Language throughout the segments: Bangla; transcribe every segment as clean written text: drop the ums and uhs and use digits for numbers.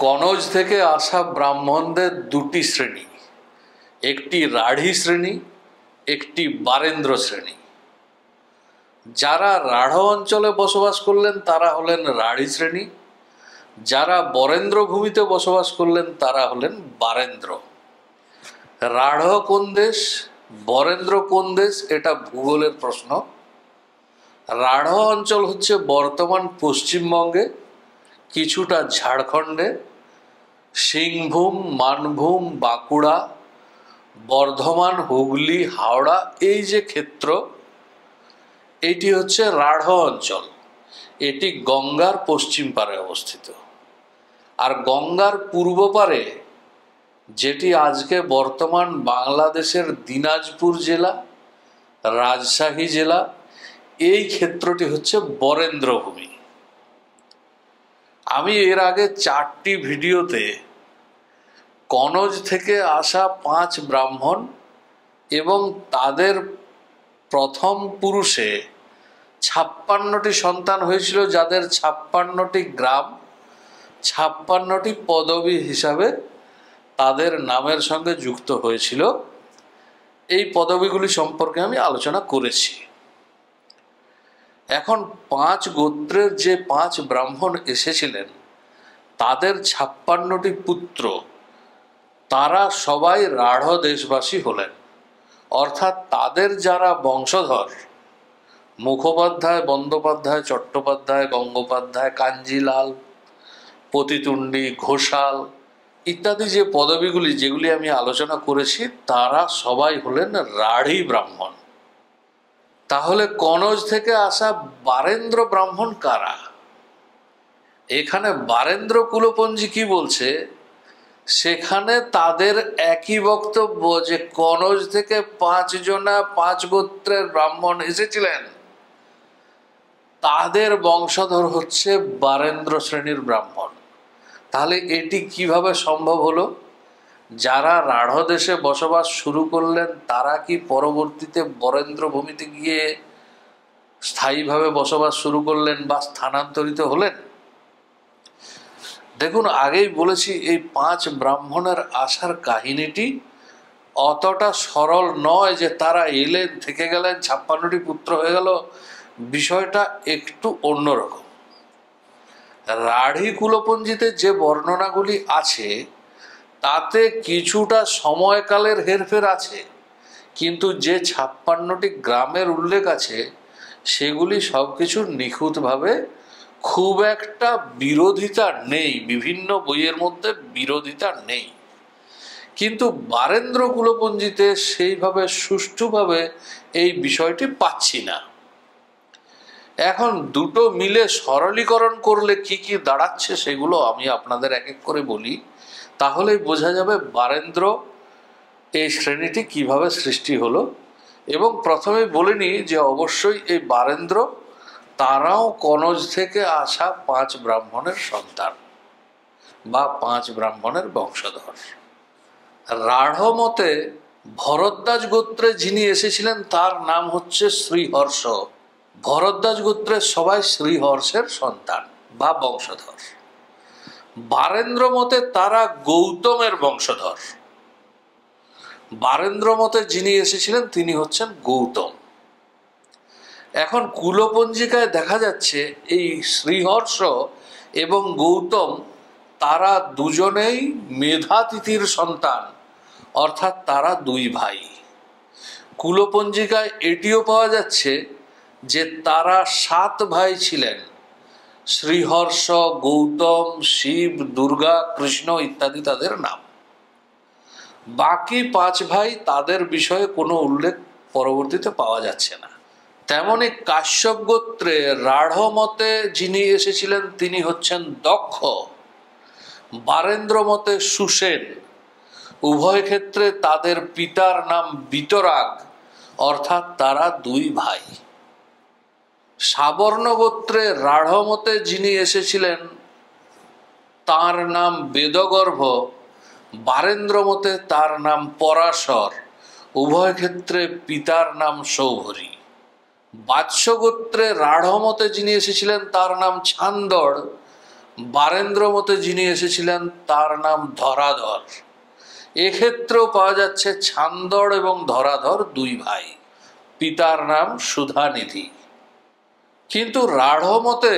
কনৌজ থেকে আসা ব্রাহ্মণদের দুটি শ্রেণী, একটি রাঢ়ী শ্রেণী, একটি বারেন্দ্র শ্রেণী। যারা রাঢ় অঞ্চলে বসবাস করলেন তারা হলেন রাঢ়ী শ্রেণী, যারা বরেন্দ্র ভূমিতে বসবাস করলেন তারা হলেন বারেন্দ্র। রাঢ় কোন দেশ, বরেন্দ্র কোন দেশ, এটা ভূগোলের প্রশ্ন। রাঢ় অঞ্চল হচ্ছে বর্তমান পশ্চিমবঙ্গে, কিছুটা ঝাড়খণ্ডে, সিংভূম, মানভূম, বাঁকুড়া, বর্ধমান, হুগলি, হাওড়া, এই যে ক্ষেত্র, এটি হচ্ছে রাঢ় অঞ্চল। এটি গঙ্গার পশ্চিম পারে অবস্থিত। আর গঙ্গার পূর্ব পারে, যেটি আজকে বর্তমান বাংলাদেশের দিনাজপুর জেলা, রাজশাহী জেলা, এই ক্ষেত্রটি হচ্ছে বরেন্দ্র ভূমি। আমি এর আগে 4টি ভিডিওতে কনৌজ থেকে আসা 5 ব্রাহ্মণ এবং তাদের প্রথম পুরুষে 56টি সন্তান হয়েছিল, যাদের 56টি গ্রাম, 56টি পদবী হিসাবে তাদের নামের সঙ্গে যুক্ত হয়েছিল, এই পদবীগুলি সম্পর্কে আমি আলোচনা করেছি। এখন 5 গোত্রের যে 5 ব্রাহ্মণ এসেছিলেন তাদের 56টি পুত্র, তারা সবাই রাঢ় দেশবাসী হলেন। অর্থাৎ তাদের যারা বংশধর, মুখোপাধ্যায়, বন্দ্যোপাধ্যায়, চট্টোপাধ্যায়, গঙ্গোপাধ্যায়, কাঞ্জিলাল, পতিতুণ্ডী, ঘোষাল ইত্যাদি যে পদবীগুলি যেগুলি আমি আলোচনা করেছি, তারা সবাই হলেন রাঢ়ী ব্রাহ্মণ। তাহলে কনৌজ থেকে আসা বারেন্দ্র ব্রাহ্মণ কারা? এখানে বারেন্দ্র কুলপঞ্জি কি বলছে, সেখানে তাদের একই বক্তব্য যে কনৌজ থেকে 5 জনা 5 গোত্রের ব্রাহ্মণ এসেছিলেন, তাদের বংশধর হচ্ছে বারেন্দ্র শ্রেণীর ব্রাহ্মণ। তাহলে এটি কিভাবে সম্ভব হলো? যারা রাঢ় দেশে বসবাস শুরু করলেন তারা কি পরবর্তীতে বরেন্দ্র ভূমিতে গিয়ে স্থায়ীভাবে বসবাস শুরু করলেন বা স্থানান্তরিত হলেন? দেখুন, আগেই বলেছি এই 5 ব্রাহ্মণের আসার কাহিনীটি অতটা সরল নয় যে তারা এলেন, থেকে গেলেন, 56টি পুত্র হয়ে গেল। বিষয়টা একটু অন্যরকম। রাঢ়ী কুলপঞ্জিতে যে বর্ণনাগুলি আছে তাতে কিছুটা সময়কালের হেরফের আছে, কিন্তু যে 56টি গ্রামের উল্লেখ আছে সেগুলি সব কিছু নিখুঁতভাবে, খুব একটা বিরোধিতা নেই, বিভিন্ন বইয়ের মধ্যে বিরোধিতা নেই। কিন্তু বারেন্দ্র কুলপঞ্জিতে সেইভাবে সুষ্ঠুভাবে এই বিষয়টি পাচ্ছি না। এখন দুটো মিলে সরলীকরণ করলে কি কি দাঁড়াচ্ছে সেগুলো আমি আপনাদের এক এক করে বলি, তাহলেই বোঝা যাবে বারেন্দ্র এই শ্রেণীটি কিভাবে সৃষ্টি হলো। এবং প্রথমে বলে নিই যে অবশ্যই এই বারেন্দ্র তারাও কনৌজ থেকে আসা 5 ব্রাহ্মণের সন্তান বা 5 ব্রাহ্মণের বংশধর। রাঢ় মতে ভরদ্বাজ গোত্রে যিনি এসেছিলেন তার নাম হচ্ছে শ্রীহর্ষ। ভরদ্বাজ গোত্রের সবাই শ্রীহর্ষের সন্তান বা বংশধর। বারেন্দ্র মতে তারা গৌতমের বংশধর। বারেন্দ্র মতে যিনি এসেছিলেন তিনি হচ্ছেন গৌতম। এখন কুলপঞ্জিকায় দেখা যাচ্ছে এই শ্রীহর্ষ এবং গৌতম তারা দুজনেই মেধাতিথির সন্তান, অর্থাৎ তারা 2 ভাই। কুলপঞ্জিকায় এটিও পাওয়া যাচ্ছে যে তারা 7 ভাই ছিলেন, শ্রীহর্ষ, গৌতম, শিব, দুর্গা, কৃষ্ণ ইত্যাদি তাদের নাম। বাকি 5 ভাই তাদের বিষয়ে কোনো উল্লেখ পরবর্তীতে পাওয়া যাচ্ছে না। তেমনি কাশ্যপ গোত্রে রাঢ় মতে যিনি এসেছিলেন তিনি হচ্ছেন দক্ষ, বারেন্দ্র মতে সুসেন। উভয় ক্ষেত্রে তাদের পিতার নাম বিতরাগ, অর্থাৎ তারা 2 ভাই। সাবর্ণ গোত্রে রাঢ় মতে যিনি এসেছিলেন তার নাম বেদগর্ভ, বারেন্দ্র মতে তার নাম পরাশর। উভয় ক্ষেত্রে পিতার নাম সৌভরী। বাৎস গোত্রে রাঢ় মতে যিনি এসেছিলেন তার নাম ছান্দড়, বারেন্দ্র মতে যিনি এসেছিলেন তার নাম ধরাধর। এক্ষেত্রেও পাওয়া যাচ্ছে ছান্দড় এবং ধরাধর দুই ভাই, পিতার নাম সুধানিধি। কিন্তু রাঢ় মতে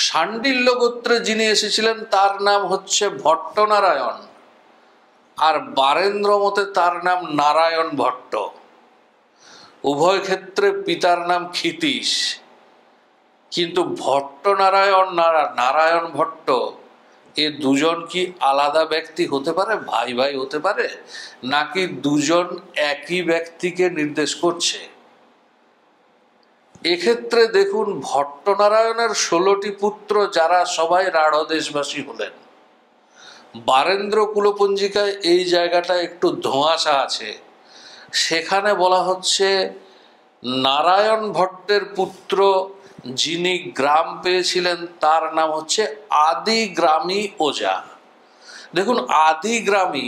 শাণ্ডিল্য গোত্রে যিনি এসেছিলেন তার নাম হচ্ছে ভট্টনারায়ণ, আর বারেন্দ্র মতে তার নাম নারায়ণ ভট্ট। উভয় ক্ষেত্রে পিতার নাম ক্ষিতীশ। কিন্তু ভট্টনারায়ণ নারায়ণ ভট্ট এ দুজন কি আলাদা ব্যক্তি হতে পারে, ভাই ভাই হতে পারে, নাকি দুজন একই ব্যক্তিকে নির্দেশ করছে? এক্ষেত্রে দেখুন, ভট্টনারায়ণের 16টি পুত্র যারা সবাই রাঢ় দেশবাসী হলেন। বারেন্দ্র কুলপঞ্জিকায় এই জায়গাটা একটু ধোঁয়াশা আছে। সেখানে বলা হচ্ছে নারায়ণ ভট্টের পুত্র যিনি গ্রাম পেয়েছিলেন তার নাম হচ্ছে আদিগ্রামী ওঝা। দেখুন, আদিগ্রামী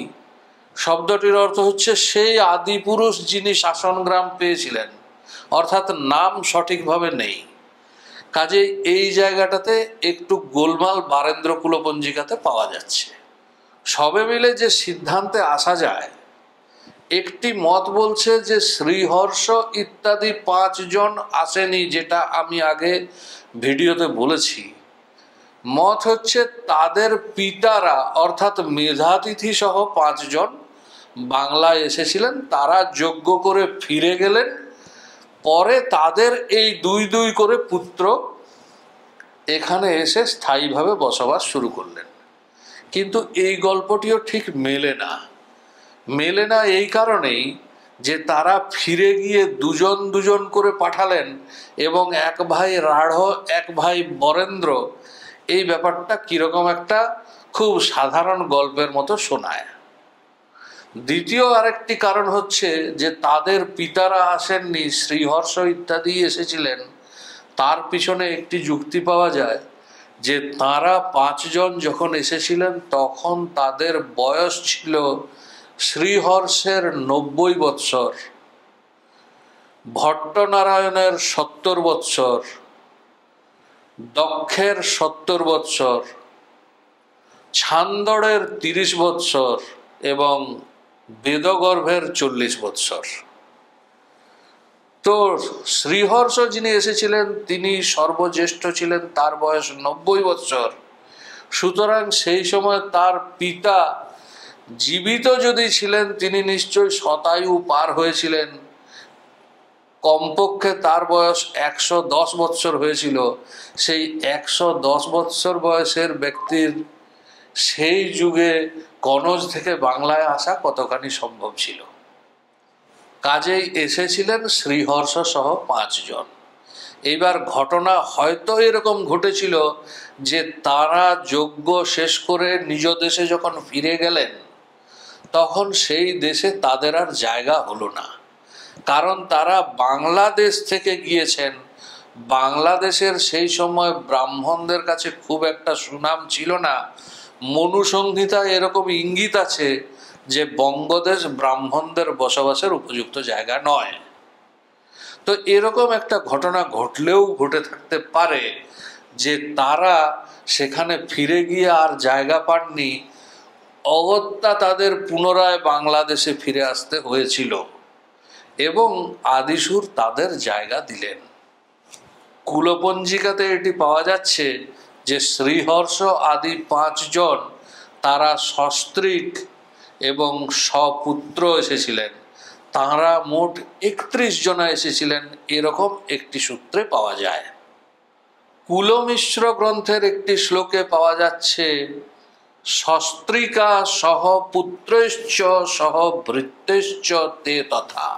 শব্দটির অর্থ হচ্ছে সেই আদিপুরুষ যিনি শাসন গ্রাম পেয়েছিলেন, অর্থাৎ নাম সঠিকভাবে নেই। কাজেই এই জায়গাটাতে একটু গোলমাল বারেন্দ্র কুলপঞ্জিকাতে পাওয়া যাচ্ছে। সবে মিলে যে সিদ্ধান্তে আসা যায়, একটি মত বলছে যে শ্রীহর্ষ ইত্যাদি 5 জন আসেনি, যেটা আমি আগে ভিডিওতে বলেছি। মত হচ্ছে তাদের পিতারা অর্থাৎ মেধাতিথি সহ 5 জন বাংলায় এসেছিলেন, তারা যজ্ঞ করে ফিরে গেলেন, পরে তাদের এই 2 করে পুত্র এখানে এসে স্থায়ীভাবে বসবাস শুরু করলেন। কিন্তু এই গল্পটিও ঠিক মেলে না এই কারণেই যে তারা ফিরে গিয়ে দুজন করে পাঠালেন এবং এক ভাই রাঢ় এক ভাই বরেন্দ্র। এই ব্যাপারটা কিরকম একটা খুব সাধারণ গল্পের মতো শোনায়। দ্বিতীয় আরেকটি কারণ হচ্ছে যে তাদের পিতারা আসেননি, শ্রীহর্ষ ইত্যাদি এসেছিলেন। তার পিছনে একটি যুক্তি পাওয়া যায় যে তারা 5 জন যখন এসেছিলেন তখন তাদের বয়স ছিল শ্রীহর্ষের 90 বৎসর, ভট্টনারায়ণের 70 বৎসর, দক্ষের 70 বৎসর, ছান্দড়ের 30 বৎসর এবং বেদগর্ভের 40 বৎসর। তো শ্রীহর্ষ যিনি এসেছিলেন তিনি সর্বজ্যেষ্ঠ ছিলেন, তার বয়স 90 বৎসর। সুতরাং সেই সময় তার পিতা জীবিত যদি ছিলেন তিনি নিশ্চয়ই শতায়ু পার হয়েছিলেন, কমপক্ষে তার বয়স 110 বৎসর হয়েছিল। সেই 110 বৎসর বয়সের ব্যক্তির সেই যুগে কনজ থেকে বাংলায় আসা কতখানি সম্ভব ছিল? কাজেই এসেছিলেন শ্রীহর্ষ সহ 5 জন। এইবার ঘটনা হয়তো এরকম ঘটেছিল যে তারা যজ্ঞ শেষ করে নিজ দেশে যখন ফিরে গেলেন তখন সেই দেশে তাদের আর জায়গা হলো না, কারণ তারা বাংলাদেশ থেকে গিয়েছেন। বাংলাদেশের সেই সময় ব্রাহ্মণদের কাছে খুব একটা সুনাম ছিল না। মনুসংহিতায় এরকম ইঙ্গিত আছে যে বঙ্গদেশ ব্রাহ্মণদের বসবাসের উপযুক্ত জায়গা নয়। তো এরকম একটা ঘটনা ঘটলেও ঘটে থাকতে পারে যে তারা সেখানে ফিরে গিয়ে আর জায়গা পাননি, অগত্যা তাদের পুনরায় বাংলাদেশে ফিরে আসতে হয়েছিল এবং আদিসুর তাদের জায়গা দিলেন। কুলপঞ্জিকাতে এটি পাওয়া যাচ্ছে যে শ্রীহর্ষ আদি 5 জন তারা সস্ত্রীক এবং সপুত্র এসেছিলেন। তাঁরা মোট 31 জনা এসেছিলেন, এরকম একটি সূত্রে পাওয়া যায়। কুলমিশ্র গ্রন্থের একটি শ্লোকে পাওয়া যাচ্ছে সস্ত্রিকা সহ পুত্রৈশ্চ সহ ভৃত্যৈশ্চ তে তথা।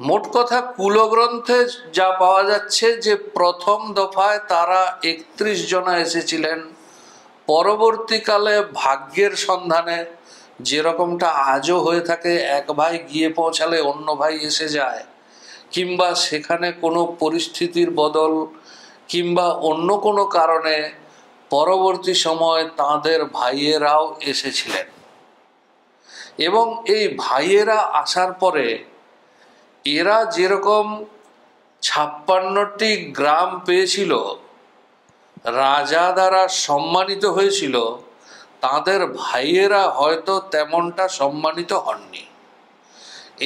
মোট কথা কুলগ্রন্থে যা পাওয়া যাচ্ছে যে প্রথম দফায় তারা 31 জনা এসেছিলেন। পরবর্তীকালে ভাগ্যের সন্ধানে, যেরকমটা আজও হয়ে থাকে, এক ভাই গিয়ে পৌঁছালে অন্য ভাই এসে যায়, কিংবা সেখানে কোনো পরিস্থিতির বদল কিংবা অন্য কোনো কারণে পরবর্তী সময় তাদের ভাইয়েরাও এসেছিলেন। এবং এই ভাইয়েরা আসার পরে এরা যেরকম 56টি গ্রাম পেয়েছিল, রাজা দ্বারা সম্মানিত হয়েছিল, তাদের ভাইয়েরা হয়তো তেমনটা সম্মানিত হননি।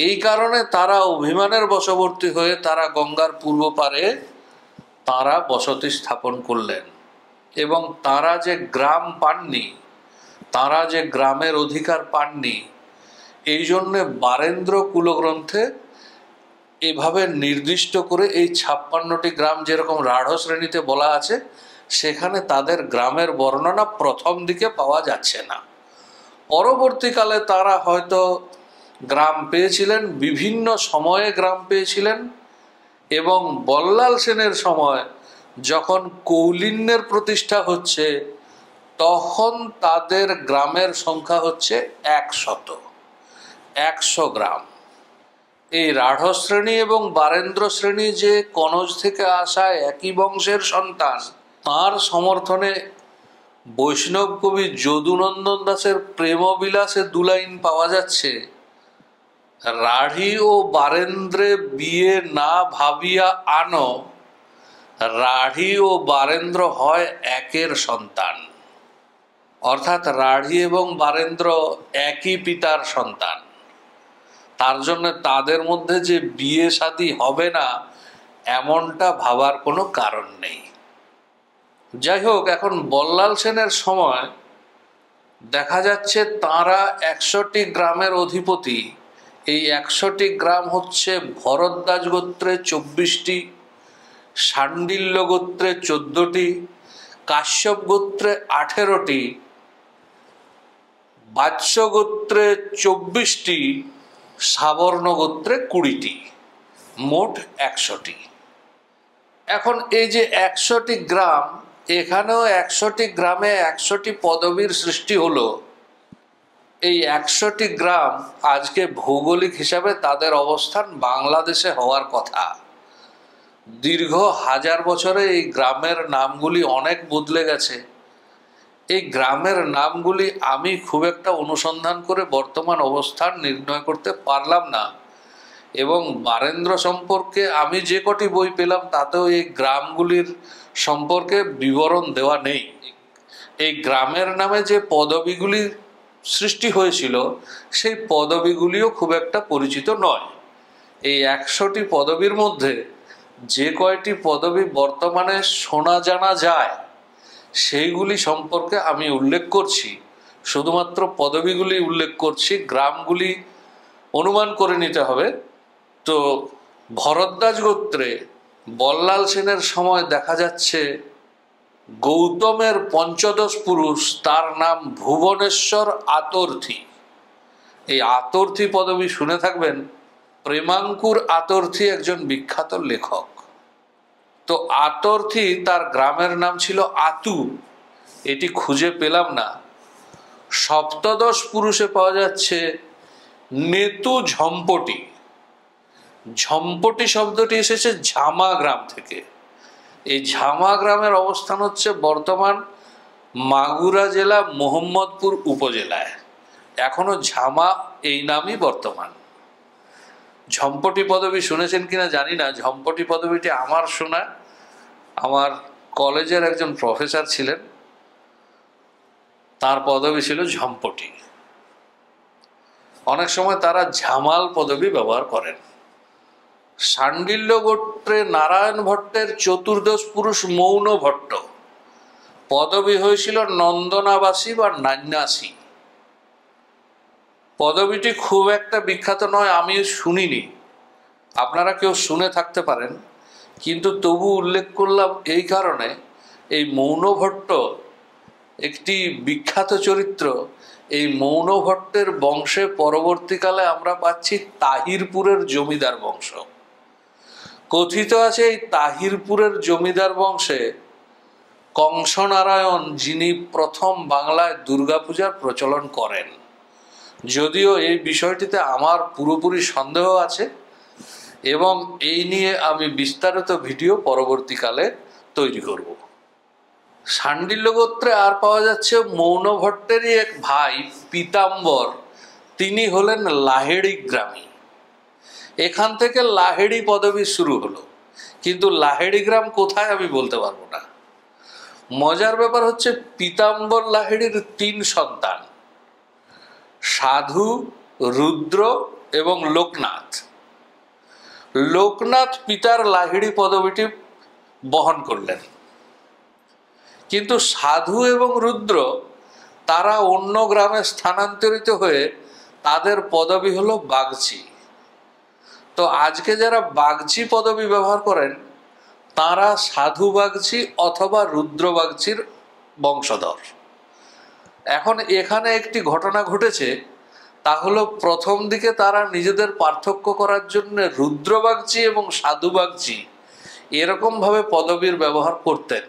এই কারণে তারা অভিমানের বশবর্তী হয়ে তারা গঙ্গার পূর্ব পারে তারা বসতি স্থাপন করলেন, এবং তারা যে গ্রাম পাননি, তারা যে গ্রামের অধিকার পাননি, এই জন্যে বারেন্দ্র কুলগ্রন্থে এভাবে নির্দিষ্ট করে এই 56টি গ্রাম যেরকম রাঢ় শ্রেণীতে বলা আছে, সেখানে তাদের গ্রামের বর্ণনা প্রথম দিকে পাওয়া যাচ্ছে না। পরবর্তীকালে তারা হয়তো গ্রাম পেয়েছিলেন, বিভিন্ন সময়ে গ্রাম পেয়েছিলেন, এবং বল্লাল সেনের সময় যখন কৌলিন্যের প্রতিষ্ঠা হচ্ছে, তখন তাদের গ্রামের সংখ্যা হচ্ছে 100 গ্রাম। এই রাঢ় শ্রেণী এবং বারেন্দ্র শ্রেণী যে কনজ থেকে আসা একই বংশের সন্তান, তার সমর্থনে বৈষ্ণব কবি যদুনন্দন দাসের প্রেমবিলাসে 2 লাইন পাওয়া যাচ্ছে, রাঢ়ী ও বারেন্দ্রে বিয়ে না ভাবিয়া আনো, রাঢ়ী ও বারেন্দ্র হয় একের সন্তান। অর্থাৎ রাঢ়ী এবং বারেন্দ্র একই পিতার সন্তান, তার জন্য তাদের মধ্যে যে বিয়ে শাদী হবে না এমনটা ভাবার কোনো কারণ নেই। যাই হোক, এখন বল্লাল সেনের সময় দেখা যাচ্ছে তাঁরা 100টি গ্রামের অধিপতি। এই 100টি গ্রাম হচ্ছে ভরদ্বাজ গোত্রে 24টি, শাণ্ডিল্য গোত্রে 14টি, কাশ্যপ গোত্রে 18টি, বাৎস গোত্রে 24টি, সাবর্ণ গোত্রে 20টি, মোট 100টি। এখন এই যে 100টি গ্রাম, এখানেও 100টি গ্রামে 100টি পদবীর সৃষ্টি হলো। এই 100টি গ্রাম আজকে ভৌগোলিক হিসাবে তাদের অবস্থান বাংলাদেশে হওয়ার কথা। দীর্ঘ 1000 বছরে এই গ্রামের নামগুলি অনেক বদলে গেছে। এই গ্রামের নামগুলি আমি খুব একটা অনুসন্ধান করে বর্তমান অবস্থান নির্ণয় করতে পারলাম না, এবং বারেন্দ্র সম্পর্কে আমি যে কটি বই পেলাম তাতেও এই গ্রামগুলির সম্পর্কে বিবরণ দেওয়া নেই। এই গ্রামের নামে যে পদবীগুলি সৃষ্টি হয়েছিল, সেই পদবীগুলিও খুব একটা পরিচিত নয়। এই 100টি পদবীর মধ্যে যে কয়টি পদবী বর্তমানে শোনা জানা যায়, সেইগুলি সম্পর্কে আমি উল্লেখ করছি। শুধুমাত্র পদবীগুলি উল্লেখ করছি, গ্রামগুলি অনুমান করে নিতে হবে। তো ভরদ্বাজ গোত্রে বল্লাল সেনের সময় দেখা যাচ্ছে গৌতমের পঞ্চদশ পুরুষ, তার নাম ভুবনেশ্বর আতর্থী। এই আতর্থী পদবী শুনে থাকবেন। প্রেমাঙ্কুর আতর্থী একজন বিখ্যাত লেখক। তো আতর্থী, তার গ্রামের নাম ছিল আতু, এটি খুঁজে পেলাম না। সপ্তদশ পুরুষে পাওয়া যাচ্ছে নেতু ঝম্পটি। ঝম্পটি শব্দটি এসেছে ঝামা গ্রাম থেকে। এই ঝামা গ্রামের অবস্থান হচ্ছে বর্তমান মাগুরা জেলা মোহাম্মদপুর উপজেলায়। এখনো ঝামা এই নামই বর্তমান। ঝম্পটি পদবী শুনেছেন কিনা জানি না। ঝম্পটি পদবীটি আমার শোনা, আমার কলেজের একজন প্রফেসর ছিলেন, তার পদবী ছিল ঝম্পটি। অনেক সময় তারা ঝামাল পদবী ব্যবহার করেন। শাণ্ডিল্য গোত্রে নারায়ণ ভট্টের চতুর্দশ পুরুষ মৌন ভট্ট, পদবী হয়েছিল নন্দনাবাসী বা নান্যাসী। পদবীটি খুব একটা বিখ্যাত নয়, আমি শুনিনি, আপনারা কেউ শুনে থাকতে পারেন, কিন্তু তবু উল্লেখ করলাম এই কারণে, এই মৌন ভট্ট একটি বিখ্যাত চরিত্র। এই মৌন ভট্টের বংশে পরবর্তীকালে আমরা পাচ্ছি তাহিরপুরের জমিদার বংশ। কথিত আছে এই তাহিরপুরের জমিদার বংশে কংসনারায়ণ, যিনি প্রথম বাংলায় দুর্গাপূজার প্রচলন করেন। যদিও এই বিষয়টিতে আমার পুরোপুরি সন্দেহ আছে, এবং এই নিয়ে আমি বিস্তারিত ভিডিও পরবর্তীকালে তৈরি করব। শাণ্ডিল্য গোত্রে আর পাওয়া যাচ্ছে মৌন ভট্টেরই এক ভাই পীতাম্বর, তিনি হলেন লাহেড়ি গ্রামী। এখান থেকে লাহেড়ি পদবী শুরু হলো, কিন্তু লাহেড়ি গ্রাম কোথায় আমি বলতে পারবো না। মজার ব্যাপার হচ্ছে পীতাম্বর লাহিড়ীর 3 সন্তান, সাধু, রুদ্র এবং লোকনাথ। লোকনাথ পিতার লাহিড়ী পদবীটি বহন করলেন, কিন্তু সাধু এবং রুদ্র তারা অন্য গ্রামে স্থানান্তরিত হয়ে তাদের পদবী হলো বাগচি। তো আজকে যারা বাগচি পদবী ব্যবহার করেন তারা সাধু বাগচি অথবা রুদ্র বাগচির বংশধর। এখন এখানে একটি ঘটনা ঘটেছে, তা হলো প্রথম দিকে তারা নিজেদের পার্থক্য করার জন্য রুদ্র বাগচি এবং সাধু বাগচি এরকমভাবে পদবীর ব্যবহার করতেন।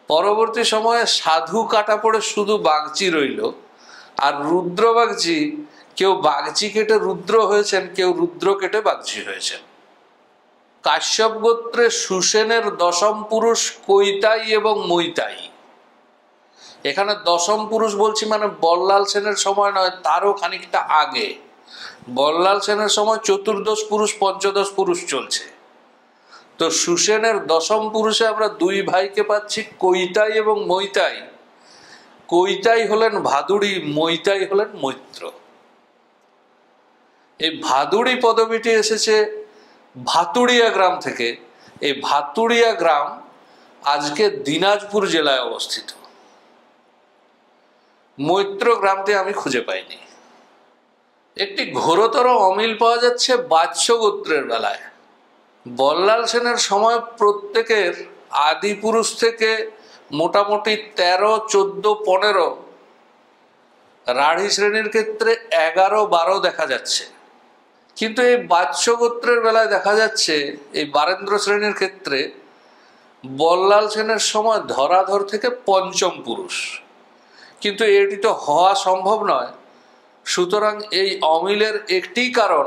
পরবর্তী সময়ে সাধু কাটা পড়ে শুধু বাগচি রইল, আর রুদ্র বাগচি কেউ বাগচি কেটে রুদ্র হয়েছেন, কেউ রুদ্র কেটে বাগচি হয়েছেন। কাশ্যপ গোত্রে সুসেনের 10ম পুরুষ কৈতাই এবং মৈতাই। এখানে 10ম পুরুষ বলছি মানে বল্লাল সেনের সময় নয়, তারও খানিকটা আগে। বল্লাল সেনের সময় চতুর্দশ পুরুষ পঞ্চদশ পুরুষ চলছে। তো সুসেনের 10ম পুরুষে আমরা 2 ভাইকে পাচ্ছি, কৈতাই এবং মৈতাই। কৈতাই হলেন ভাদুড়ি, মৈতাই হলেন মৈত্র। এই ভাদুড়ি পদবীটি এসেছে ভাতুড়িয়া গ্রাম থেকে। এই ভাতুড়িয়া গ্রাম আজকে দিনাজপুর জেলায় অবস্থিত। মৈত্র গ্রামটি আমি খুঁজে পাইনি। একটি ঘোরতর অমিল পাওয়া যাচ্ছে বাৎস গোত্রের বেলায়। বল্লাল সেনের সময় প্রত্যেকের আদি পুরুষ থেকে মোটামুটি 13, 14, 15, রাঢ়ী শ্রেণীর ক্ষেত্রে 11, 12 দেখা যাচ্ছে। কিন্তু এই বাৎস গোত্রের বেলায় দেখা যাচ্ছে এই বারেন্দ্র শ্রেণীর ক্ষেত্রে বল্লাল সেনের সময় ধরাধর থেকে 5ম পুরুষ। কিন্তু এটি তো হওয়া সম্ভব নয়। সুতরাং এই অমিলের একটি কারণ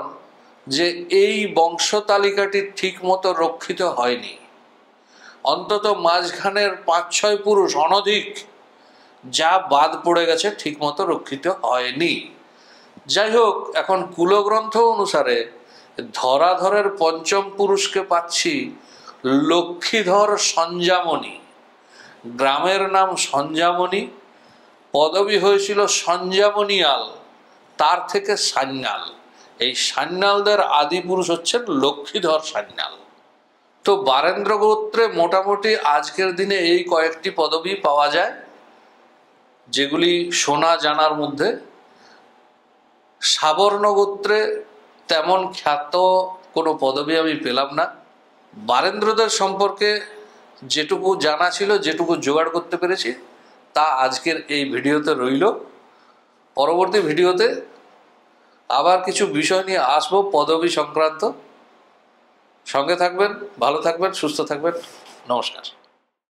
যে এই বংশ তালিকাটি ঠিক মতো রক্ষিত হয়নি। অন্তত মাঝখানের 5-6 পুরুষ অনধিক যা বাদ পড়ে গেছে ঠিক মতো রক্ষিত হয়নি। যাই হোক, এখন কুলগ্রন্থ অনুসারে ধরাধরের 5ম পুরুষকে পাচ্ছি লক্ষ্মীধর সঞ্জামণি। গ্রামের নাম সঞ্জামণি, পদবী হয়েছিল সঞ্জামণিয়াল, তার থেকে সান্যাল। এই সান্যালদের আদি পুরুষ হচ্ছেন লক্ষ্মীধর সান্যাল। তো বারেন্দ্র গোত্রে মোটামুটি আজকের দিনে এই কয়েকটি পদবী পাওয়া যায়, যেগুলি শোনা জানার মধ্যে। সাবর্ণ গোত্রে তেমন খ্যাত কোনো পদবী আমি পেলাম না। বারেন্দ্রদের সম্পর্কে যেটুকু জানা ছিল, যেটুকু জোগাড় করতে পেরেছি, তা আজকের এই ভিডিওতে রইল। পরবর্তী ভিডিওতে আবার কিছু বিষয় নিয়ে আসবো পদবী সংক্রান্ত। সঙ্গে থাকবেন, ভালো থাকবেন, সুস্থ থাকবেন। নমস্কার।